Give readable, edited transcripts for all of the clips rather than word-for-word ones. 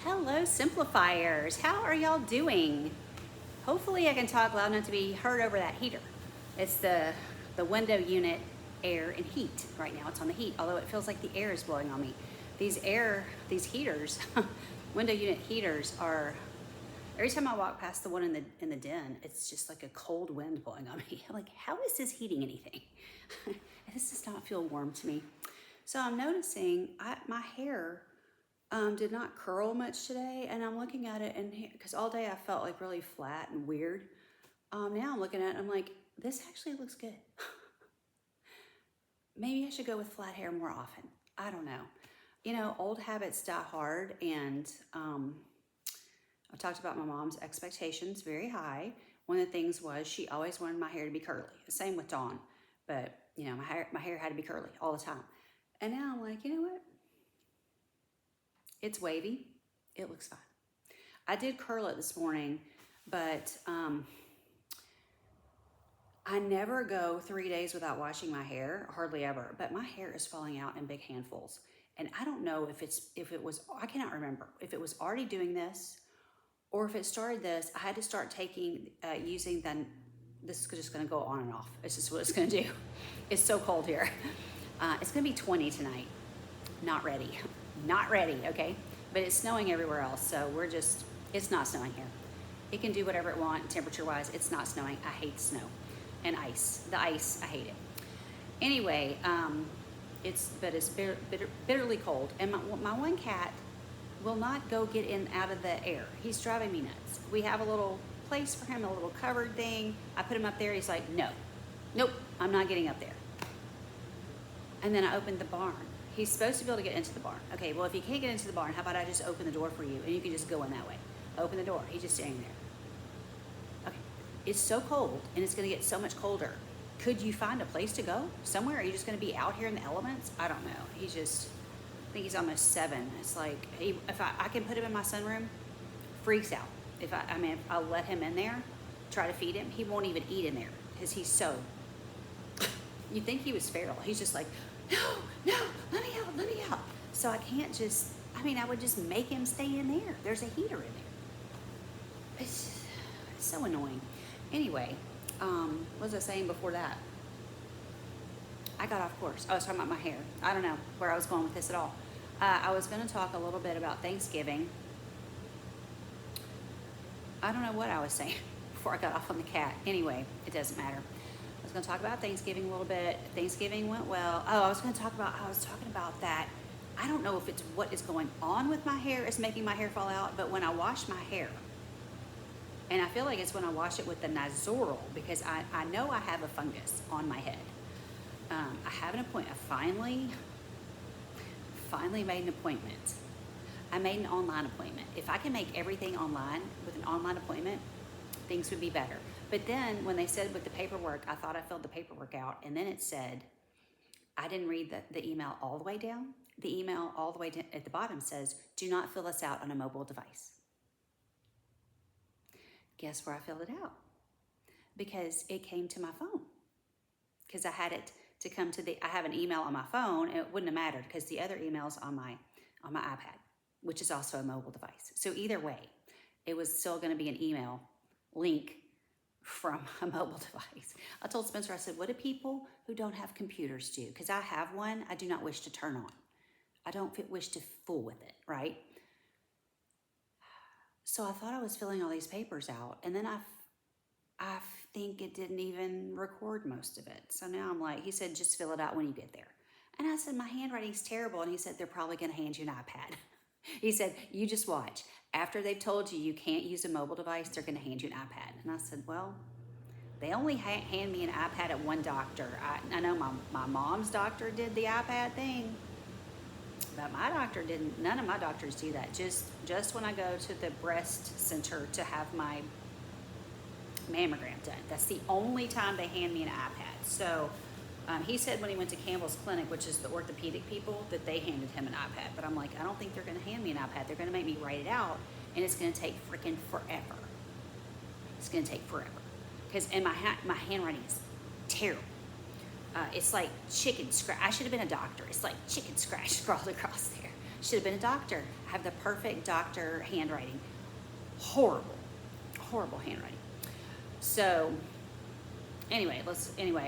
Hello, simplifiers. How are y'all doing? Hopefully I can talk loud enough to be heard over that heater. It's the window unit air and heat right now. It's on the heat, although it feels like the air is blowing on me. These heaters, window unit heaters are, every time I walk past the one in the den, it's just like a cold wind blowing on me. I'm like, how is this heating anything? This does not feel warm to me. So I'm noticing my hair did not curl much today, and I'm looking at it, and because all day I felt like really flat and weird. Now I'm looking at it, I'm like, this actually looks good. Maybe I should go with flat hair more often. I don't know. You know, old habits die hard, and I talked about my mom's expectations very high. One of the things was she always wanted my hair to be curly. Same with Dawn, but you know, my hair had to be curly all the time. And now I'm like, you know what? It's wavy. It looks fine. I did curl it this morning, but I never go 3 days without washing my hair, hardly ever, but my hair is falling out in big handfuls. And I don't know I cannot remember if it was already doing this or if it started this. I had to start using this is just gonna go on and off. It's just what it's gonna do. It's so cold here. It's gonna be 20 tonight. Not ready. Not ready, okay? But it's snowing everywhere else, so it's not snowing here. It can do whatever it wants temperature-wise. It's not snowing. I hate snow and ice. The ice, I hate it. Anyway, it's bitterly cold. And my one cat will not go get out of the air. He's driving me nuts. We have a little place for him, a little covered thing. I put him up there. He's like, nope, I'm not getting up there. And then I opened the barn. He's supposed to be able to get into the barn. Okay, well, if he can't get into the barn, how about I just open the door for you and you can just go in that way. Open the door. He's just standing there. Okay, it's so cold and it's going to get so much colder. Could you find a place to go somewhere? Are you just going to be out here in the elements? I don't know. I think he's almost 7. It's like, if I can put him in my sunroom, freaks out. If I'll let him in there, try to feed him. He won't even eat in there because he's so, you'd think he was feral. He's just like, no, let me out. So I can't I would just make him stay in there. There's a heater in there. It's so annoying. Anyway, what was I saying before that? I got off course. I was talking about my hair. I don't know where I was going with this at all. I was going to talk a little bit about Thanksgiving. I don't know what I was saying before I got off on the cat. Anyway, it doesn't matter. I was going to talk about Thanksgiving a little bit. Thanksgiving went well. I was talking about that. I don't know if it's what is going on with my hair is making my hair fall out, but when I wash my hair, and I feel like it's when I wash it with the Nizoral, because I know I have a fungus on my head. I have an appointment. I finally made an appointment. I made an online appointment. If I can make everything online with an online appointment, things would be better. But then when they said with the paperwork, I thought I filled the paperwork out, and then it said, I didn't read the email all the way down. The email all the way at the bottom says, do not fill this out on a mobile device. Guess where I filled it out? Because it came to my phone. Because I had it to come to I have an email on my phone, and it wouldn't have mattered because the other email's on my iPad, which is also a mobile device. So either way, it was still going to be an email link from a mobile device. I told Spencer, I said, what do people who don't have computers do? Because I have one I do not wish to turn on. I don't wish to fool with it, right? So I thought I was filling all these papers out, and then I think it didn't even record most of it. So now I'm like, he said, just fill it out when you get there. And I said, my handwriting's terrible. And he said, they're probably going to hand you an iPad. He said, you just watch. After they've told you can't use a mobile device, they're going to hand you an iPad. And I said, well, they only hand me an iPad at one doctor. I know my mom's doctor did the iPad thing, but my doctor didn't. None of my doctors do that. Just when I go to the breast center to have my mammogram done. That's the only time they hand me an iPad. So he said when he went to Campbell's Clinic, which is the orthopedic people, that they handed him an iPad. But I'm like, I don't think they're going to hand me an iPad. They're going to make me write it out, and it's going to take freaking forever. It's going to take forever. Because my handwriting is terrible. It's like chicken scratch. I should have been a doctor. It's like chicken scratch scrawled across there. Should have been a doctor. I have the perfect doctor handwriting. Horrible, horrible handwriting. So anyway,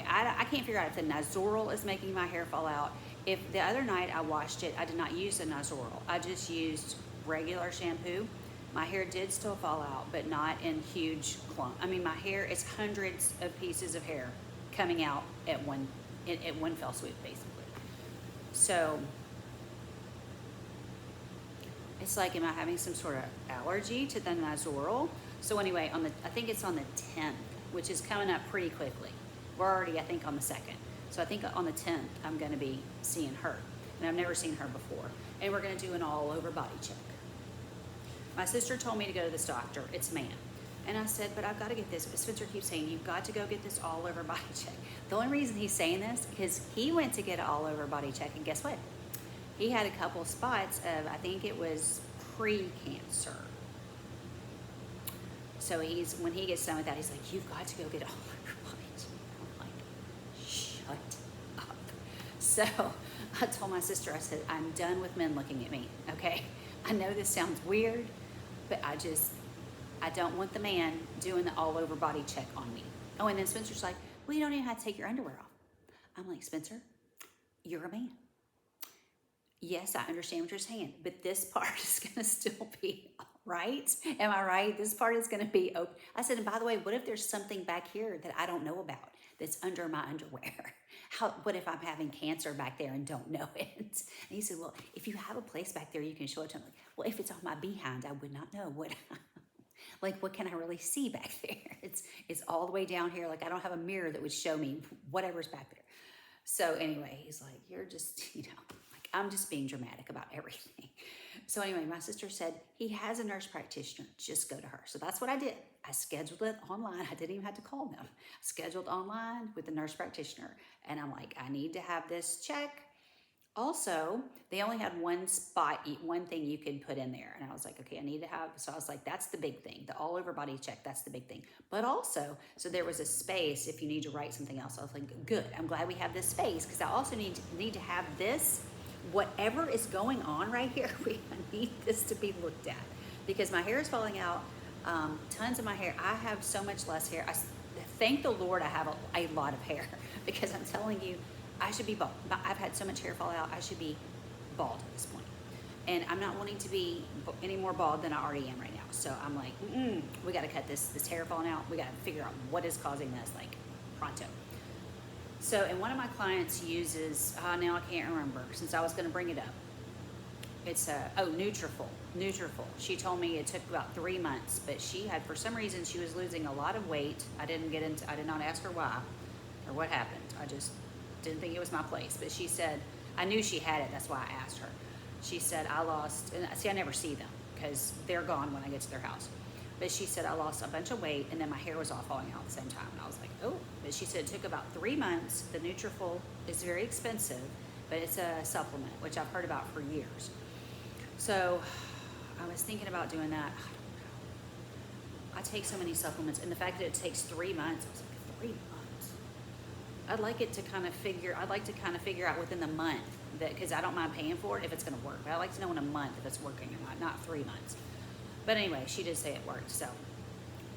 I can't figure out if the Nizoral is making my hair fall out. If the other night I washed it, I did not use the Nizoral. I just used regular shampoo. My hair did still fall out, but not in huge clump. I mean, my hair is hundreds of pieces of hair coming out at one fell swoop, basically. So it's like, am I having some sort of allergy to the Nizoral? So anyway, I think it's on the 10th, which is coming up pretty quickly. We're already, I think, on the 2nd. So I think on the 10th, I'm gonna be seeing her. And I've never seen her before. And we're gonna do an all over body check. My sister told me to go to this doctor, it's a man. And I said, but I've got to get this. Spencer keeps saying, you've got to go get this all over body check. The only reason he's saying this is he went to get an all over body check, and guess what? He had a couple spots of, I think it was pre-cancer. So when he gets done with that, he's like, you've got to go get all over body check. I'm like, shut up. So I told my sister, I said, I'm done with men looking at me, okay? I know this sounds weird, but I don't want the man doing the all over body check on me. Oh, and then Spencer's like, well, you don't even have to take your underwear off. I'm like, Spencer, you're a man. Yes, I understand what you're saying, but this part is gonna still be right. Am I right? This part is gonna be open. I said, and by the way, what if there's something back here that I don't know about that's under my underwear? What if I'm having cancer back there and don't know it? And he said, well, if you have a place back there, you can show it to me. Well, if it's on my behind, I would not know what, like, what can I really see back there? It's all the way down here. Like, I don't have a mirror that would show me whatever's back there. So anyway, he's like, you're just, like, I'm just being dramatic about everything. So anyway, my sister said, he has a nurse practitioner, just go to her. So that's what I did. I scheduled it online. I didn't even have to call them. Scheduled online with the nurse practitioner. And I'm like, I need to have this check. Also, they only had one thing you could put in there. And I was like, okay, I need to have, so I was like, that's the big thing. The all over body check, that's the big thing. But also, so there was a space if you need to write something else. I was like, good, I'm glad we have this space, because I also need to have this, whatever is going on right here, I need this to be looked at, because my hair is falling out, tons of my hair. I have so much less hair. Thank the Lord I have a lot of hair, because I'm telling you, I should be bald. I've had so much hair fall out, I should be bald at this point. And I'm not wanting to be any more bald than I already am right now. So I'm like, we got to cut this hair falling out. We got to figure out what is causing this, like, pronto. So, and one of my clients uses, now I can't remember, since I was going to bring it up. It's Nutrafol. She told me it took about 3 months, but she had, for some reason, she was losing a lot of weight. I did not ask her why or what happened. I just didn't think it was my place. But she said, I knew she had it, that's why I asked her. She said, I lost, and see, I never see them because they're gone when I get to their house. But she said, I lost a bunch of weight, and then my hair was all falling out at the same time. And I was like, oh. But she said it took about 3 months. The Nutrafol is very expensive, but it's a supplement, which I've heard about for years. So I was thinking about doing that. I don't know. I take so many supplements, and the fact that it takes 3 months, I was like, 3 months? I'd like to kind of figure out within the month, that, because I don't mind paying for it if it's going to work. But I like to know in a month if it's working or not 3 months. But anyway, she did say it worked, so,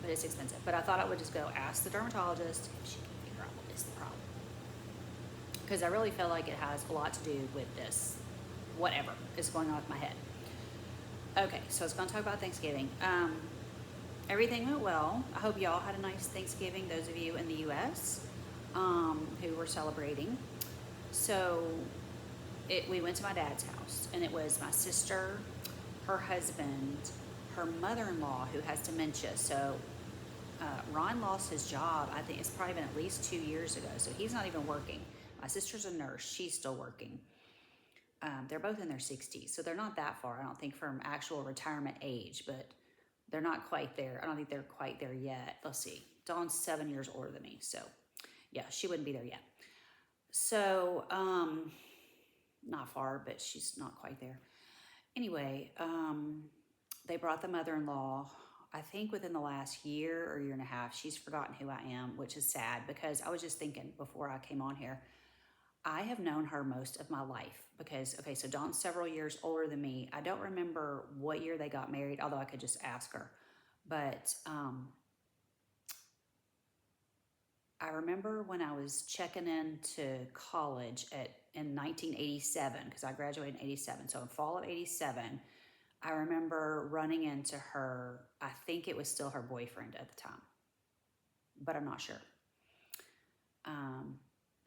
but it's expensive. But I thought I would just go ask the dermatologist if she can figure out what is the problem. Because I really feel like it has a lot to do with this, whatever is going on with my head. Okay, so I was going to talk about Thanksgiving. Everything went well. I hope y'all had a nice Thanksgiving, those of you in the U.S. Who were celebrating. So we went to my dad's house, and it was my sister, her husband, her mother-in-law who has dementia. So Ron lost his job, I think it's probably been at least 2 years ago, so he's not even working. My sister's a nurse, she's still working. They're both in their 60s, so they're not that far, I don't think, from actual retirement age, but they're not quite there. I don't think they're quite there yet. Let's see, Dawn's 7 years older than me, so yeah, she wouldn't be there yet. So, not far, but she's not quite there. Anyway, they brought the mother-in-law. I think within the last year or year and a half, she's forgotten who I am, which is sad, because I was just thinking before I came on here, I have known her most of my life because, okay, so Dawn's several years older than me. I don't remember what year they got married, although I could just ask her. But I remember when I was checking into college in 1987, because I graduated in 87. So in fall of 87, I remember running into her. I think it was still her boyfriend at the time, but I'm not sure.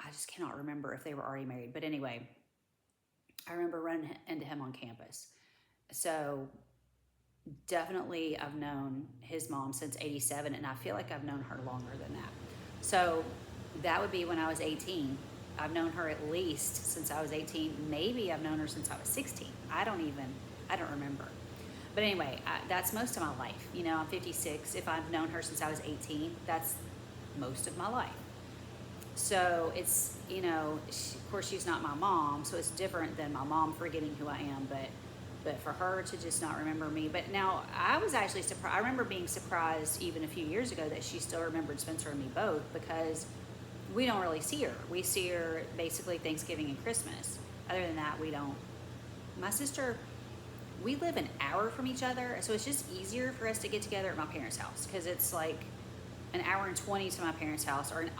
I just cannot remember if they were already married. But anyway, I remember running into him on campus. So definitely I've known his mom since 87, and I feel like I've known her longer than that. So that would be when I was 18. I've known her at least since I was 18. Maybe I've known her since I was 16. I don't remember. But anyway, that's most of my life. You know, I'm 56. If I've known her since I was 18, that's most of my life. So it's, you know, of course she's not my mom, so it's different than my mom forgetting who I am, but for her to just not remember me. But now I was actually surprised. I remember being surprised even a few years ago that she still remembered Spencer and me both, because we don't really see her. We see her basically Thanksgiving and Christmas. Other than that, we don't. My sister, we live an hour from each other, so it's just easier for us to get together at my parents' house, because it's like an hour and 20 to my parents' house, or and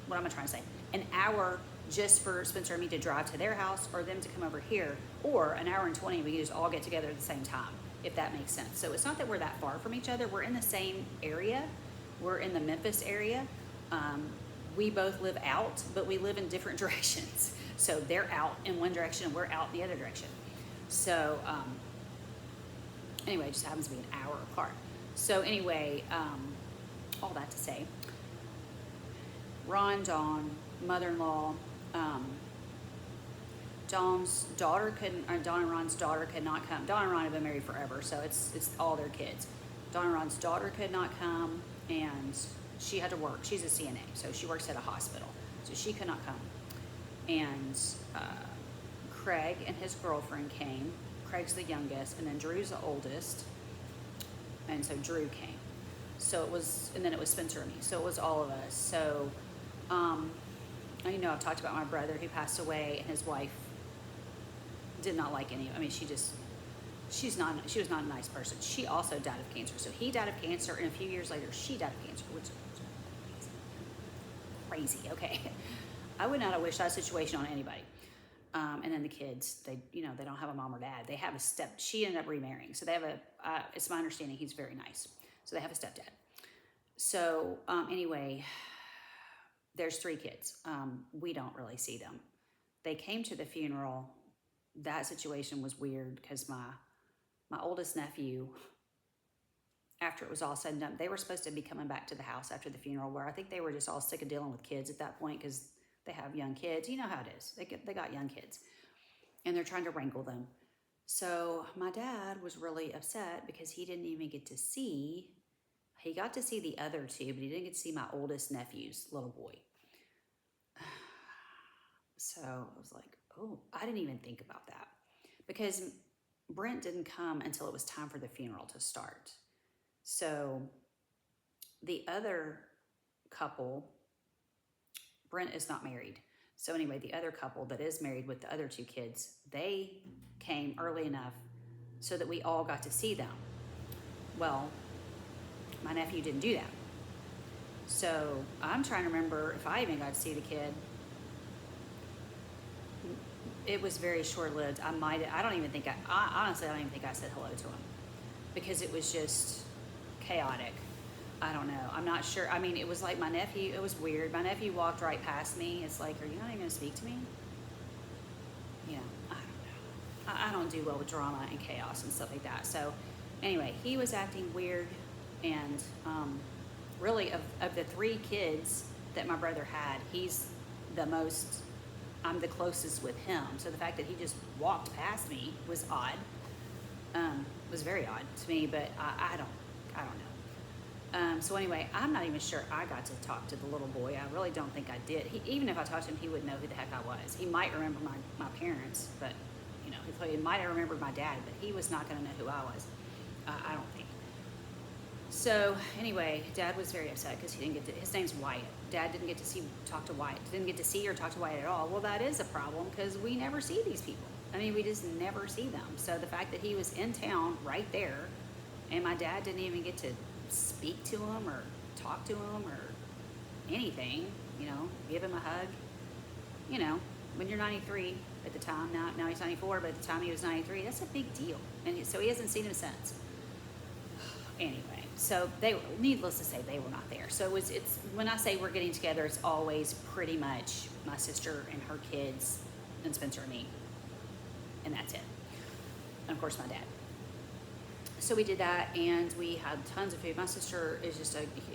what am I trying to say? An hour just for Spencer and me to drive to their house, or them to come over here, or an hour and 20, we can just all get together at the same time, if that makes sense. So it's not that we're that far from each other. We're in the same area. We're in the Memphis area. We both live out, but we live in different directions. So they're out in one direction and we're out the other direction. So anyway, it just happens to be an hour apart. So anyway, all that to say, Ron, Dawn, mother-in-law, Dawn's daughter couldn't, or Dawn and Ron's daughter could not come. Dawn and Ron have been married forever, so it's all their kids. Dawn and Ron's daughter could not come, and she had to work. She's a CNA, so she works at a hospital, so she could not come. And Craig and his girlfriend came. Craig's the youngest, and then Drew's the oldest, and so Drew came. So it was, and then it was Spencer and me. So it was all of us. So, you know, I've talked about my brother who passed away, and his wife did not like any. I mean, she was not a nice person. She also died of cancer. So he died of cancer, and a few years later, she died of cancer, which is crazy. Okay, I would not have wished that situation on anybody. And then the kids, they don't have a mom or dad. They have a step. She ended up remarrying, so they have it's my understanding he's very nice. So they have a stepdad. So anyway, there's 3 kids. We don't really see them. They came to the funeral. That situation was weird because my oldest nephew, after it was all said and done, they were supposed to be coming back to the house after the funeral, where I think they were just all sick of dealing with kids at that point, because they have young kids. You know how it is. They got young kids, and they're trying to wrangle them. So my dad was really upset because he didn't even get to see. He got to see the other 2, but he didn't get to see my oldest nephew's little boy. So I was like, oh, I didn't even think about that, because Brent didn't come until it was time for the funeral to start. So the other couple, Brent is not married. So anyway, the other couple that is married with the other 2 kids, they came early enough so that we all got to see them. Well, my nephew didn't do that. So I'm trying to remember if I even got to see the kid. It was very short-lived. Honestly, I don't even think I said hello to him, because it was just chaotic. I don't know. I'm not sure. I mean, it was like my nephew, it was weird. My nephew walked right past me. It's like, are you not even going to speak to me? You know, I don't know. I don't do well with drama and chaos and stuff like that. So anyway, he was acting weird. And really, of the 3 kids that my brother had, he's the most, I'm the closest with him. So the fact that he just walked past me was odd. Was very odd to me, but I don't know. So anyway, I'm not even sure I got to talk to the little boy. I really don't think I did. Even if I talked to him, he wouldn't know who the heck I was. He might remember my parents, but he might have remembered my dad, but he was not going to know who I was. I don't think. So anyway, Dad was very upset because he didn't get to, his name's Wyatt. Dad didn't get to talk to Wyatt. Didn't get to see or talk to Wyatt at all. Well, that is a problem because we never see these people. I mean, we just never see them. So the fact that he was in town right there, and my dad didn't even get to speak to him or talk to him or anything, give him a hug. When you're 93 at the time, now he's 94, but at the time he was 93, that's a big deal. And so he hasn't seen him since. Anyway, so needless to say, they were not there. So it's when I say we're getting together, it's always pretty much my sister and her kids and Spencer and me. And that's it. And of course, my dad. So we did that, and we had tons of food. My sister is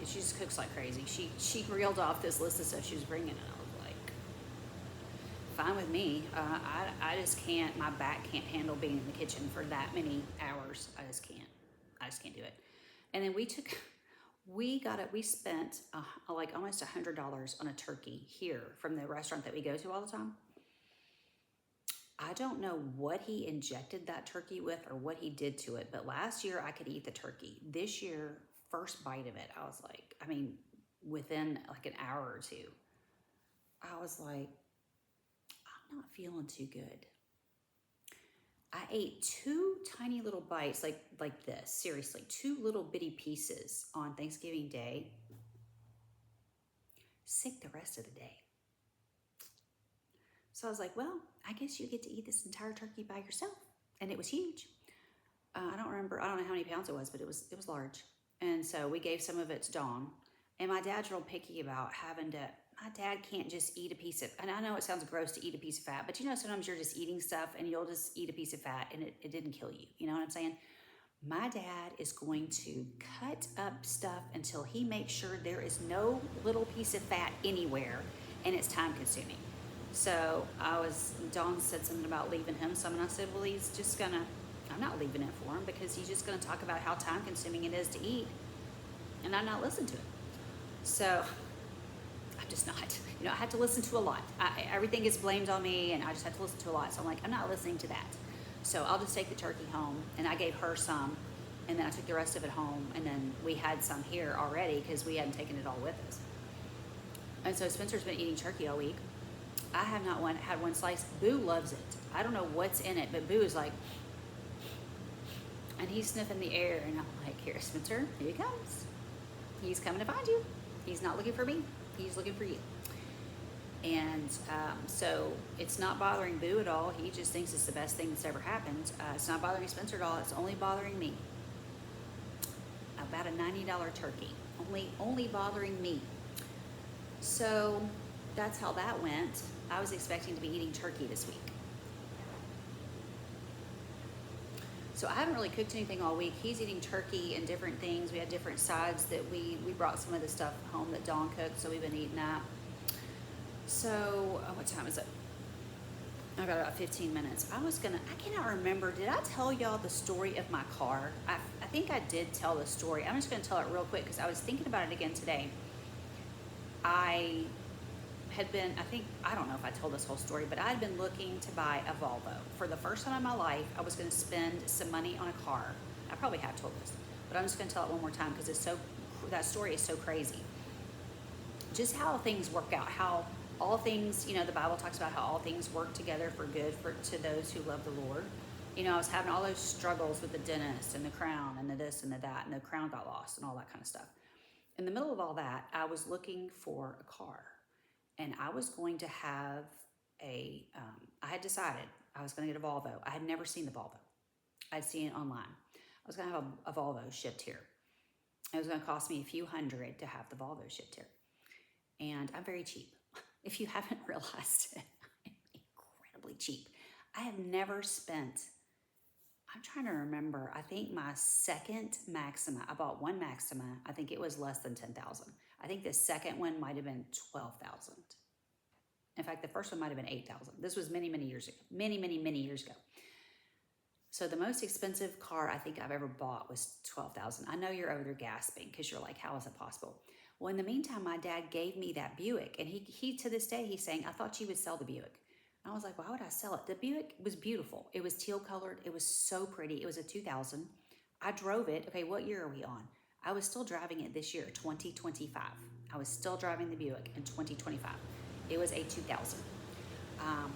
she just cooks like crazy. She reeled off this list of stuff she was bringing, and I was like, fine with me. I just can't, my back can't handle being in the kitchen for that many hours. I just can't do it. And then we spent like almost $100 on a turkey here from the restaurant that we go to all the time. I don't know what he injected that turkey with or what he did to it, but last year I could eat the turkey. This year, first bite of it, I was like, within like an hour or two, I was like, I'm not feeling too good. I ate 2 tiny little bites like this, seriously, 2 little bitty pieces on Thanksgiving Day. Sick the rest of the day. So I was like, well, I guess you get to eat this entire turkey by yourself. And it was huge. I don't know how many pounds it was, but it was large. And so we gave some of it to Dawn. And my dad's real picky about my dad can't just eat a piece of, and I know it sounds gross to eat a piece of fat, but sometimes you're just eating stuff and you'll just eat a piece of fat and it didn't kill you. You know what I'm saying? My dad is going to cut up stuff until he makes sure there is no little piece of fat anywhere, and it's time consuming. So Dawn said something about leaving him some, and I said, well, I'm not leaving it for him because he's just gonna talk about how time consuming it is to eat, and I'm not listening to it. So I'm just not, I had to listen to a lot. Everything gets blamed on me, and I just had to listen to a lot. So I'm like, I'm not listening to that. So I'll just take the turkey home, and I gave her some, and then I took the rest of it home, and then we had some here already because we hadn't taken it all with us. And so Spencer's been eating turkey all week. I have not had one slice. Boo loves it. I don't know what's in it, but Boo is like, and he's sniffing the air, and I'm like, here, Spencer, here he comes. He's coming to find you. He's not looking for me. He's looking for you. And so it's not bothering Boo at all. He just thinks it's the best thing that's ever happened. It's not bothering Spencer at all. It's only bothering me. About a $90 turkey. Only bothering me. So that's how that went. I was expecting to be eating turkey this week. So I haven't really cooked anything all week. He's eating turkey and different things. We had different sides that we brought some of the stuff home that Dawn cooked, so we've been eating that. So, what time is it? I've got about 15 minutes. I cannot remember. Did I tell y'all the story of my car? I think I did tell the story. I'm just gonna tell it real quick because I was thinking about it again today. I don't know if I told this whole story, but I had been looking to buy a Volvo. For the first time in my life, I was going to spend some money on a car. I probably have told this, but I'm just going to tell it one more time because that story is so crazy. Just how things work out, how all things, the Bible talks about how all things work together for good to those who love the Lord. I was having all those struggles with the dentist and the crown and the this and the that, and the crown got lost and all that kind of stuff. In the middle of all that, I was looking for a car. And I was going to have I had decided I was going to get a Volvo. I had never seen the Volvo. I'd seen it online. I was going to have a Volvo shipped here. It was going to cost me a few $100 to have the Volvo shipped here. And I'm very cheap. If you haven't realized it, I'm incredibly cheap. I have never spent, I'm trying to remember, I think my second Maxima, I bought one Maxima. I think it was less than $10,000. I think the second one might have been $12,000. In fact, the first one might have been $8,000. This was many, many years ago. Many, many, many years ago. So the most expensive car I think I've ever bought was $12,000. I know you're over there gasping because you're like, how is it possible? Well, in the meantime, my dad gave me that Buick, and he to this day, he's saying, I thought you would sell the Buick. And I was like, why would I sell it? The Buick was beautiful. It was teal colored. It was so pretty. It was a 2000. I drove it. Okay, what year are we on? I was still driving it this year, 2025. I was still driving the Buick in 2025. It was a 2000. Um,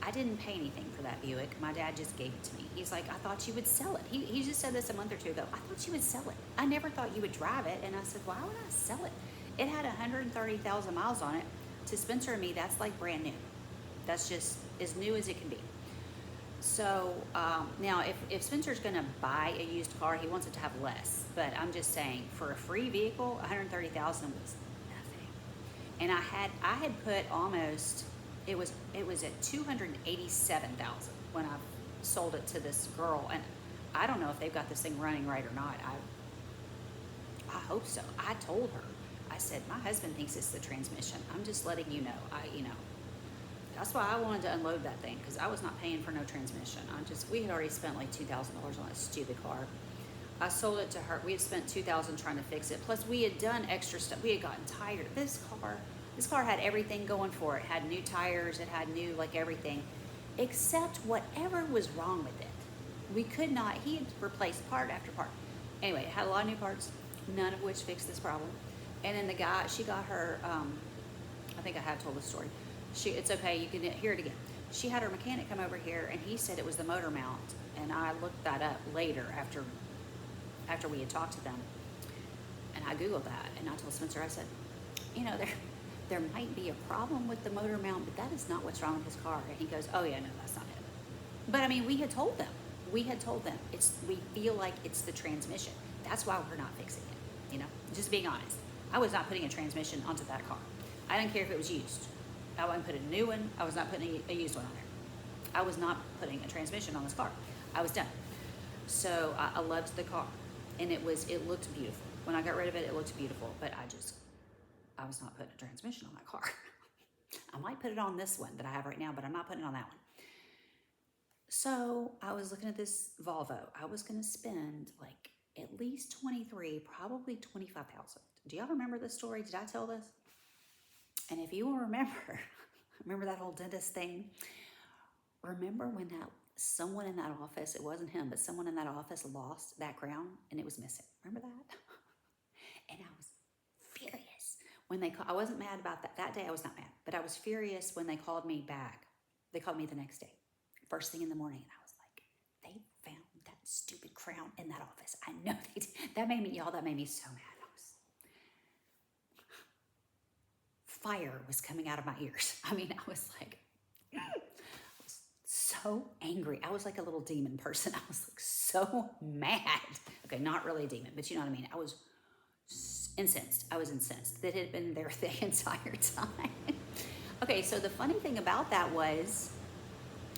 I didn't pay anything for that Buick. My dad just gave it to me. He's like, I thought you would sell it. He just said this a month or two ago. I thought you would sell it. I never thought you would drive it. And I said, why would I sell it? It had 130,000 miles on it. To Spencer and me, that's like brand new. That's just as new as it can be. So now if Spencer's going to buy a used car, he wants it to have less. But I'm just saying, for a free vehicle, 130,000 was nothing. And I had put almost, it was at 287,000 when I sold it to this girl. And I don't know if they've got this thing running right or not. I hope so. I told her, I said, my husband thinks it's the transmission. I'm just letting you know. That's why I wanted to unload that thing, because I was not paying for no transmission. We had already spent like $2,000 on that stupid car. I sold it to her. We had spent $2,000 trying to fix it. Plus we had done extra stuff. We had gotten tired. This car had everything going for it. It had new tires. It had new, like, everything, except whatever was wrong with it. We could not, he had replaced part after part. Anyway, it had a lot of new parts, none of which fixed this problem. And then the guy, she got her, I think I have told this story. It's okay, you can hear it again. She had her mechanic come over here, and he said it was the motor mount. And I looked that up later after we had talked to them. And I Googled that, and I told Spencer, I said, there might be a problem with the motor mount, but that is not what's wrong with his car. And he goes, oh yeah, no, that's not it. But I mean, we had told them, we feel like it's the transmission. That's why we're not fixing it, just being honest. I was not putting a transmission onto that car. I didn't care if it was used. I wasn't putting a new one. I was not putting a used one on there. I was not putting a transmission on this car. I was done. So I loved the car, and it looked beautiful. When I got rid of it, it looked beautiful, but I was not putting a transmission on that car. I might put it on this one that I have right now, but I'm not putting it on that one. So I was looking at this Volvo. I was going to spend like at least 23, probably 25,000. Do y'all remember this story? Did I tell this? And if you will remember that whole dentist thing? Remember when someone in that office, it wasn't him, but someone in that office lost that crown and it was missing. Remember that? And I was furious when I wasn't mad about that. That day I was not mad, but I was furious when they called me back. They called me the next day, first thing in the morning, and I was like, they found that stupid crown in that office. I know they did. That made me so mad. Fire was coming out of my ears. I mean, I was like, I was so angry. I was like a little demon person. I was like so mad. Okay, not really a demon, but you know what I mean. I was incensed. That it had been there the entire time. Okay, so the funny thing about that was,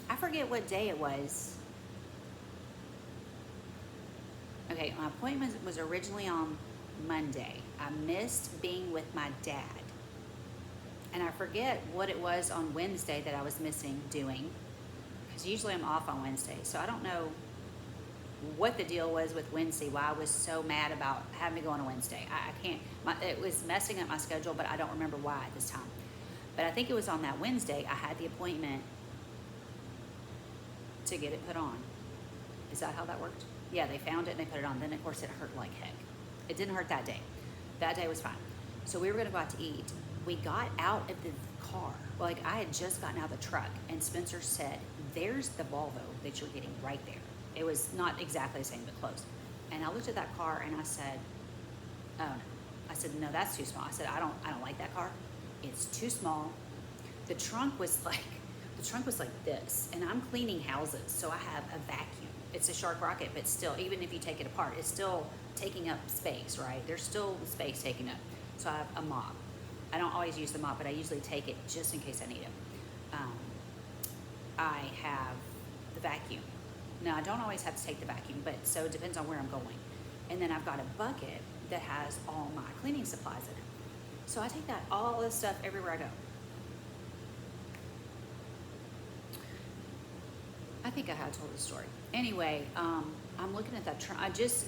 I forget what day it was. Okay, my appointment was originally on Monday. I missed being with my dad. And I forget what it was on Wednesday that I was missing doing, because usually I'm off on Wednesday. So I don't know what the deal was with Wednesday, why I was so mad about having to go on a Wednesday. I can't, it was messing up my schedule, but I don't remember why at this time. But I think it was on that Wednesday I had the appointment to get it put on. Is that how that worked? Yeah, they found it and they put it on. Then of course it hurt like heck. It didn't hurt that day. That day was fine. So we were gonna go out to eat. We got out of the car. Like, I had just gotten out of the truck, and Spencer said, there's the Volvo that you're getting right there. It was not exactly the same, but close. And I looked at that car and I said, oh no. I said, no, that's too small. I said, I don't like that car. It's too small. The trunk was like this, and I'm cleaning houses, so I have a vacuum. It's a Shark Rocket, but still, even if you take it apart, it's still taking up space, right? There's still space taken up. So I have a mop. I don't always use the mop, but I usually take it just in case I need it. I have the vacuum. Now, I don't always have to take the vacuum, but so it depends on where I'm going. And then I've got a bucket that has all my cleaning supplies in it. So I take all this stuff everywhere I go. I think I had told the story. Anyway, I'm looking at that truck. This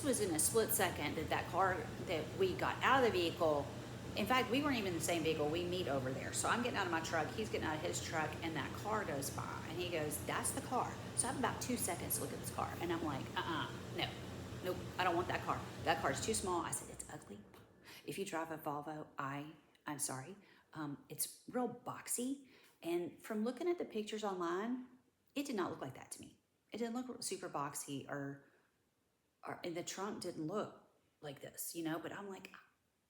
was in a split second that car that we got out of the vehicle. In fact, we weren't even in the same vehicle. We meet over there. So I'm getting out of my truck. He's getting out of his truck, and that car goes by. And he goes, that's the car. So I have about 2 seconds to look at this car. And I'm like, no. nope, I don't want that car. That car is too small. I said, it's ugly. If you drive a Volvo, I'm sorry. It's real boxy. And from looking at the pictures online, it did not look like that to me. It didn't look super boxy or and the trunk didn't look like this, you know, but I'm like,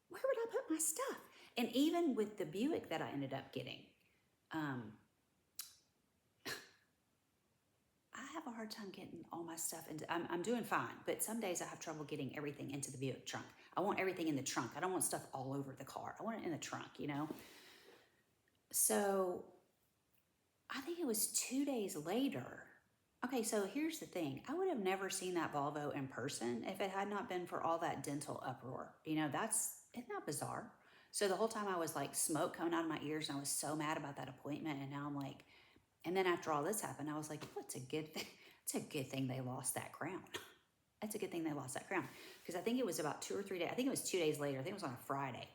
where would I put my stuff? And even with the Buick that I ended up getting, um, I have a hard time getting all my stuff into, I'm doing fine, but some days I have trouble getting everything into the Buick trunk. I want everything in the trunk. I don't want stuff all over the car. I want it in the trunk, you know? So I think it was 2 days later. Okay, so here's the thing. I would have never seen that Volvo in person if it had not been for all that dental uproar. You know, isn't that bizarre? So the whole time I was like smoke coming out of my ears and I was so mad about that appointment. And now I'm like, and then after all this happened, I was like, well, it's a good thing. It's a good thing they lost that crown. It's a good thing they lost that crown. Because I think it was about 2 or 3 days. I think it was 2 days later. I think it was on a Friday.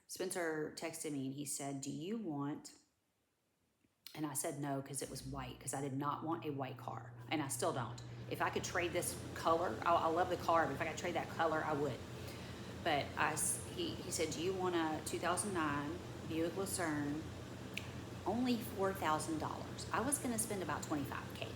Spencer texted me and he said, do you want, and I said no because it was white, because I did not want a white car, and I still don't. If I could trade this color, I love the car, but if I could trade that color, I would. But he said, do you want a 2009 Buick Lucerne, only $4,000. I was going to spend about $25K,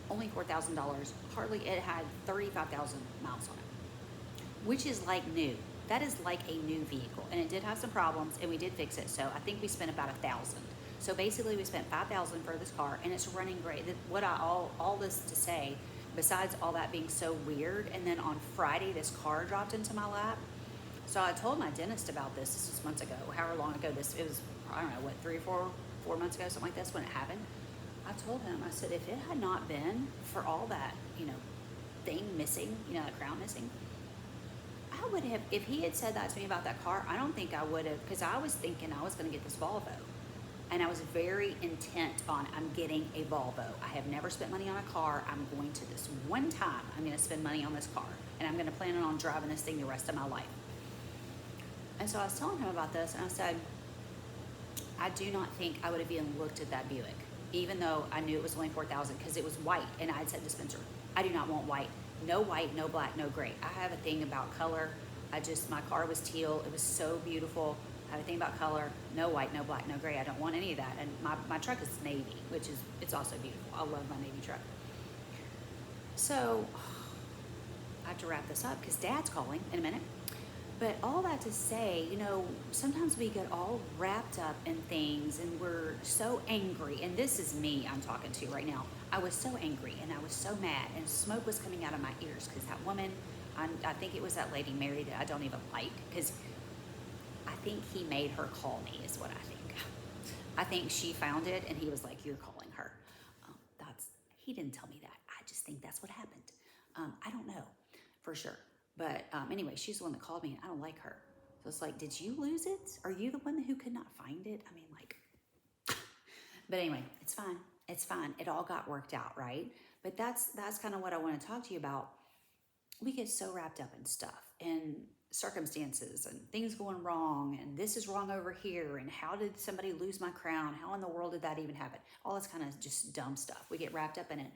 only $4,000. Hardly, it had 35,000 miles on it, which is like new. That is like a new vehicle, and it did have some problems, and we did fix it. So I think we spent about $1,000. So basically, we spent $5,000 for this car, and it's running great. All this to say, besides all that being so weird, and then on Friday, this car dropped into my lap. So I told my dentist about this. This was months ago, however long ago it was. I don't know what, 3 or 4 months ago, something like this, when it happened. I told him, I said, if it had not been for all that, you know, thing missing, you know, that crown missing, I would have. If he had said that to me about that car, I don't think I would have, because I was thinking I was going to get this Volvo. And I was very intent on, I'm getting a Volvo. I have never spent money on a car. I'm going to this one time, I'm going to spend money on this car. And I'm going to plan on driving this thing the rest of my life. And so I was telling him about this, and I said, I do not think I would have even looked at that Buick, even though I knew it was only $4,000, because it was white. And I had said to Spencer, I do not want white, no black, no gray. I have a thing about color. My car was teal. It was so beautiful. I have a thing about color, no white, no black, no gray. I don't want any of that. And my truck is navy, it's also beautiful. I love my navy truck. So I have to wrap this up because Dad's calling in a minute. But all that to say, you know, sometimes we get all wrapped up in things and we're so angry. And this is me I'm talking to right now. I was so angry and I was so mad, and smoke was coming out of my ears because that woman, I think it was that lady Mary that I don't even like, because I think he made her call me is what I think. I think she found it and he was like, you're calling her. He didn't tell me that. I just think that's what happened. I don't know for sure. But anyway, she's the one that called me, and I don't like her. So it's like, did you lose it? Are you the one who could not find it? I mean, like, but anyway, it's fine. It's fine. It all got worked out, right? But that's kind of what I want to talk to you about. We get so wrapped up in stuff and circumstances and things going wrong, and this is wrong over here, and how did somebody lose my crown? How in the world did that even happen? All this kind of just dumb stuff. We get wrapped up in it.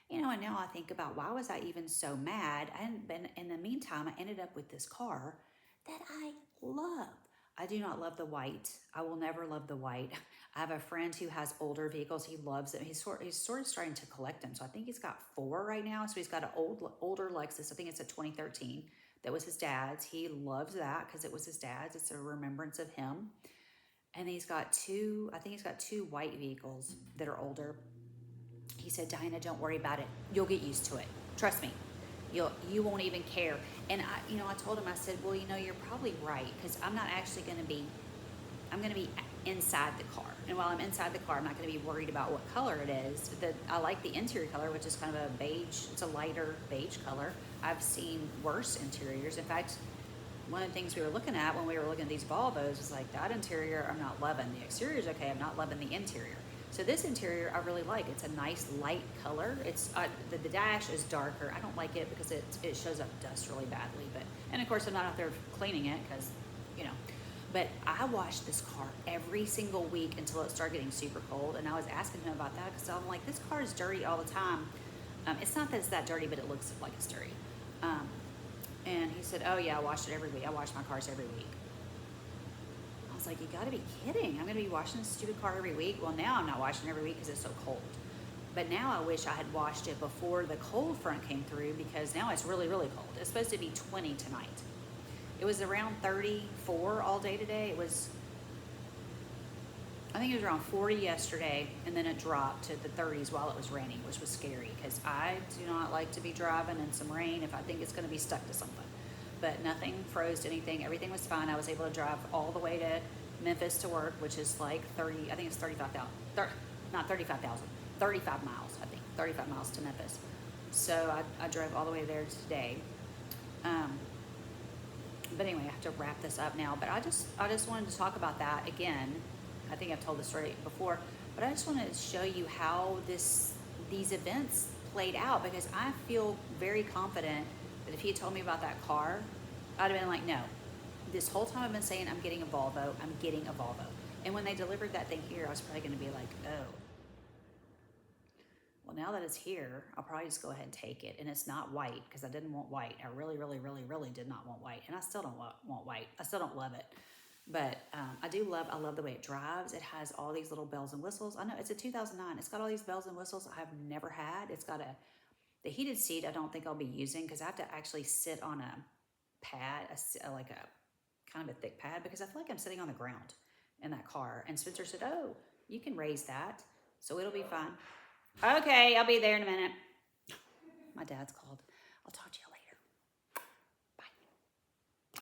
You know, and now I think about, why was I even so mad? And in the meantime, I ended up with this car that I love. I do not love the white. I will never love the white. I have a friend who has older vehicles. He loves it. He's sort of starting to collect them. So I think he's got 4 right now. So he's got an older Lexus. I think it's a 2013. That was his dad's. He loves that because it was his dad's. It's a remembrance of him. And he's got 2 white vehicles that are older. He said, Diana, don't worry about it. You'll get used to it. Trust me. You won't even care. And I told him, I said, well, you're probably right, because I'm not actually going to be, I'm going to be inside the car. And while I'm inside the car, I'm not going to be worried about what color it is. I like the interior color, which is kind of a beige. It's a lighter beige color. I've seen worse interiors. In fact, one of the things we were looking at when we were looking at these Volvos was like, that interior I'm not loving. The exterior is okay. I'm not loving the interior. So this interior I really like. It's a nice light color. It's the dash is darker. I don't like it because it shows up dust really badly. And of course I'm not out there cleaning it because, But I wash this car every single week until it started getting super cold. And I was asking him about that because I'm like, this car is dirty all the time. It's not that it's that dirty, but it looks like it's dirty. Um, and he said, oh yeah, I wash it every week. I wash my cars every week. I was like, you gotta be kidding. I'm gonna be washing this stupid car every week. Well, now I'm not washing it every week because it's so cold. But now I wish I had washed it before the cold front came through, because now it's really, really cold. It's supposed to be 20 tonight. It was around 34 all day today. I think it was around 40 yesterday, and then it dropped to the 30s while it was raining, which was scary because I do not like to be driving in some rain if I think it's going to be stuck to something. But nothing froze to anything. Everything was fine. I was able to drive all the way to Memphis to work, which is like 30, I think it's 35,000, not 35,000, 35 miles, I think, 35 miles to Memphis. So I drove all the way there today. But anyway, I have to wrap this up now. But I just wanted to talk about that again. I think I've told this story before, but I just wanted to show you how these events played out, because I feel very confident that if he had told me about that car, I'd have been like, no. This whole time I've been saying I'm getting a Volvo, I'm getting a Volvo. And when they delivered that thing here, I was probably going to be like, oh, well, now that it's here, I'll probably just go ahead and take it. And it's not white, because I didn't want white. I really, really, really, really did not want white. And I still don't want white. I still don't love it. But I love the way it drives. It has all these little bells and whistles. I know it's a 2009. It's got all these bells and whistles I've never had. It's got the heated seat I don't think I'll be using, because I have to actually sit on a pad, like a kind of a thick pad, because I feel like I'm sitting on the ground in that car. And Spencer said, oh, you can raise that, so it'll be fine. Okay, I'll be there in a minute. My dad's called. I'll talk to you later.